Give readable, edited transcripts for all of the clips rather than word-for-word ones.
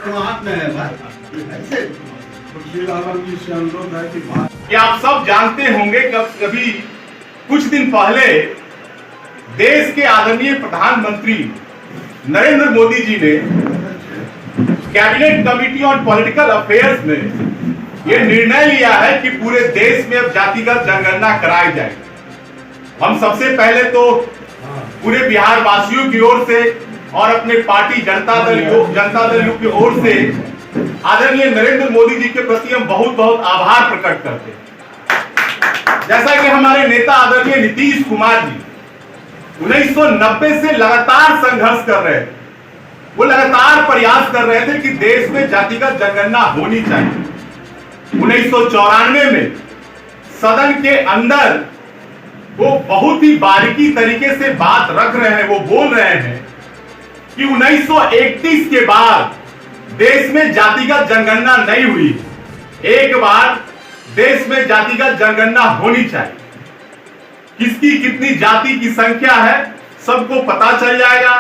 हाथ में है भाई ऐसे। जी से अनुरोध है कि आप सब जानते होंगे कभी कुछ दिन पहले देश के आदरणीय प्रधानमंत्री नरेंद्र मोदी जी ने cabinet committee on political affairs में यह निर्णय लिया है कि पूरे देश में अब जातिगत जनगणना कराई जाए। हम सबसे पहले तो पूरे बिहार वासियों की ओर से और अपने पार्टी जनता दल यू की ओर से आदरणीय नरेंद्र मोदी जी के प्रति हम बहुत बहुत आभार प्रकट करते हैं। जैसा कि हमारे नेता आदरणीय नीतीश कुमार जी 1990 से लगातार संघर्ष कर रहे थे, वो लगातार प्रयास कर रहे थे कि देश में जातिगत जनगणना होनी चाहिए। 1994 में सदन के अंदर वो बहुत ही बारीकी तरीके से बात रख रहे हैं, वो बोल रहे हैं कि 1931 के बाद देश में जातिगत जनगणना नहीं हुई, एक बार देश में जातिगत जनगणना होनी चाहिए। किसकी कितनी जाति की संख्या है सबको पता चल जाएगा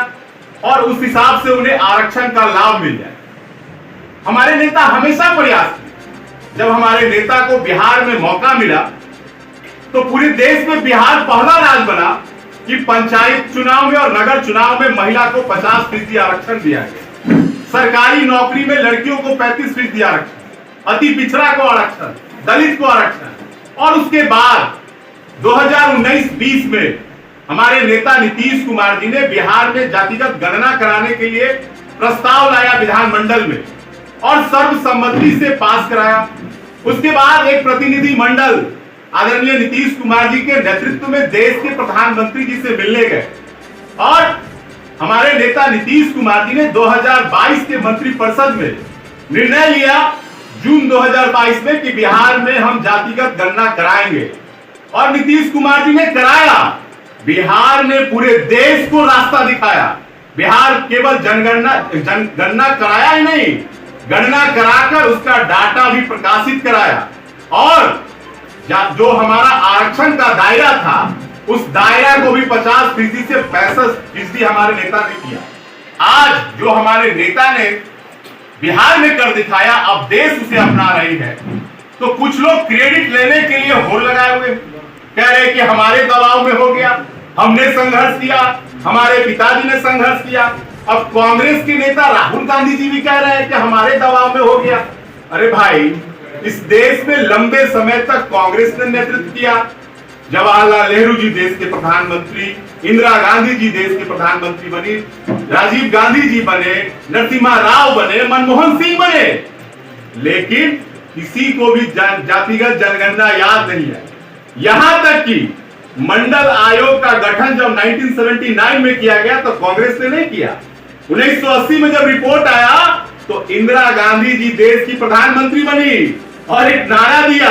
और उस हिसाब से उन्हें आरक्षण का लाभ मिल जाएगा। हमारे नेता हमेशा प्रयास किए। जब हमारे नेता को बिहार में मौका मिला तो पूरे देश में बिहार पहला राज्य बना कि पंचायत चुनाव में और नगर चुनाव में महिला को 50% आरक्षण दिया गया। सरकारी नौकरी में लड़कियों को 35% आरक्षण, अति पिछड़ा को आरक्षण, दलित को आरक्षण। और उसके बाद 2019-20 में हमारे नेता नीतीश कुमार जी ने बिहार में जातिगत गणना कराने के लिए प्रस्ताव लाया विधानमंडल में और सर्वसम्मति से पास कराया। उसके बाद एक प्रतिनिधि मंडल आदरणीय नीतीश कुमार जी के नेतृत्व में देश के प्रधानमंत्री जी से मिलने गए और हमारे नेता नीतीश कुमार जी ने 2022 के मंत्रिपरिषद में निर्णय लिया जून 2022 में कि बिहार में हम जातिगत गणना कराएंगे। और नीतीश कुमार जी ने कराया। बिहार ने पूरे देश को रास्ता दिखाया। बिहार केवल गणना कराया ही नहीं, गणना कराकर उसका डाटा भी प्रकाशित कराया और जो हमारा आरक्षण का दायरा था उस दायरा को भी 50% से 65% हमारे नेता ने किया। आज जो हमारे नेता ने बिहार में कर दिखाया, अब देश उसे अपना रही है। तो कुछ लोग क्रेडिट लेने के लिए होड़ लगाए हुए कह रहे कि हमारे दबाव में हो गया, हमने संघर्ष किया, हमारे पिताजी ने संघर्ष किया। अब कांग्रेस के नेता राहुल गांधी जी भी कह रहे हैं कि हमारे दबाव में हो गया। अरे भाई, इस देश में लंबे समय तक कांग्रेस ने नेतृत्व किया। जवाहरलाल नेहरू जी देश के प्रधानमंत्री, इंदिरा गांधी जी देश के प्रधानमंत्री बनी, राजीव गांधी जी बने, नरसिम्हा राव बने, मनमोहन सिंह बने, लेकिन किसी को भी जातिगत जनगणना याद नहीं है। यहां तक कि मंडल आयोग का गठन जब 1979 में किया गया तो कांग्रेस ने नहीं किया। 1980 में जब रिपोर्ट आया तो इंदिरा गांधी जी देश की प्रधानमंत्री बनी और एक नारा दिया,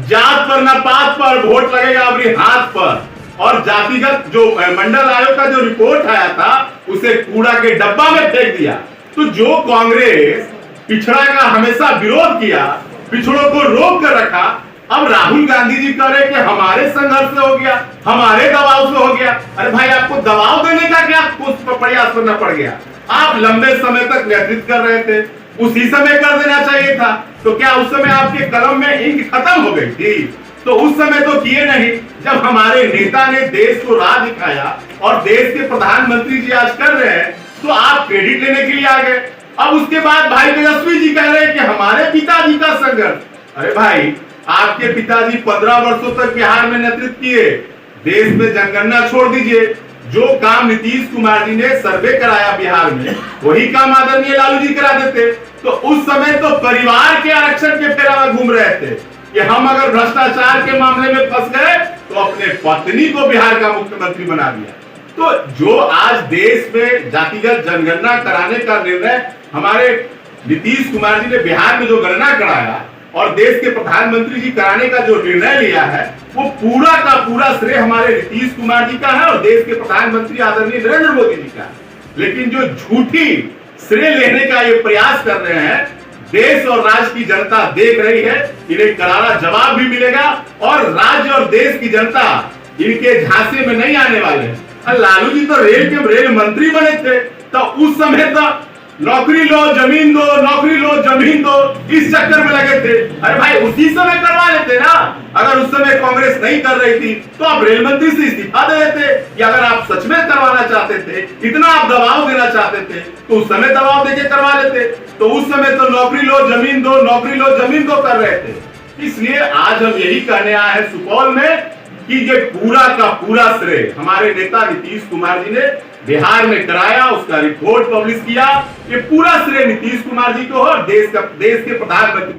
जात पर न पात पर वोट लगेगा अपने हाथ पर। और जातिगत जो मंडल आयोग का जो रिपोर्ट आया था उसे कूड़ा के डब्बा में फेंक दिया। तो जो कांग्रेस पिछड़ा का हमेशा विरोध किया, पिछड़ों को रोक कर रखा, अब राहुल गांधी जी कह रहे कि हमारे संघर्ष से हो गया, हमारे दबाव से हो गया। अरे भाई, आपको दबाव देने का क्या प्रयास करना पड़ गया? आप लंबे समय तक नेतृत्व कर रहे थे, उसी समय कर देना चाहिए था। तो क्या उस समय आपके कलम में इंक खत्म हो गई थी? तो उस समय तो किए नहीं। जब हमारे नेता ने देश को राह दिखाया और देश के प्रधानमंत्री जी आज कर रहे हैं तो आप क्रेडिट लेने के लिए आ गए। अब उसके बाद भाई तेजस्वी जी कह रहे हैं कि हमारे पिताजी का संघर्ष। अरे भाई, आपके पिताजी 15 वर्षों तक बिहार में नेतृत्व किए, देश में जनगणना छोड़ दीजिए। जो काम नीतीश कुमार जी ने सर्वे कराया बिहार में, वही काम आदरणीय लालू जी करा देते। तो उस समय तो परिवार के आरक्षण के फेरा में घूम रहे थे कि हम अगर भ्रष्टाचार के मामले में फंस गए तो अपने पत्नी को बिहार का मुख्यमंत्री बना दिया। तो जो आज देश में जातिगत जनगणना कराने का निर्णय हमारे नीतीश कुमार जी ने बिहार में जो गणना कराया और देश के प्रधानमंत्री जी कराने का जो निर्णय लिया है, वो पूरा का पूरा श्रेय हमारे नीतीश कुमार जी का है और देश के प्रधानमंत्री आदरणीय नरेंद्र मोदी जी का। लेकिन जो झूठी श्रेय लेने का ये प्रयास कर रहे हैं, देश और राज्य की जनता देख रही है, इन्हें करारा जवाब भी मिलेगा और राज्य और देश की जनता इनके झांसे में नहीं आने वाले हैं। लालू जी तो रेल के रेल मंत्री बने थे, तो उस समय तो नौकरी लो जमीन दो, नौकरी लो जमीन दो, इस चक्कर में लगे थे। अरे भाई उसी समय करवा लेते ना। अगर उस समय कांग्रेस नहीं कर रही थी तो आप रेल मंत्री से इस्तीफा दे देते। या अगर आप सच में करवाना चाहते थे, इतना आप दबाव देना चाहते थे, तो उस समय दबाव देके करवा लेते। तो उस समय तो नौकरी लो जमीन दो, नौकरी लो जमीन दो कर रहे थे। इसलिए आज हम यही कहने आए हैं सुपौल में कि ये पूरा का पूरा श्रेय हमारे नेता नीतीश कुमार जी ने बिहार में कराया, उसका रिपोर्ट पब्लिश किया। ये पूरा श्रेय नीतीश कुमार जी को और देश के प्रधानमंत्री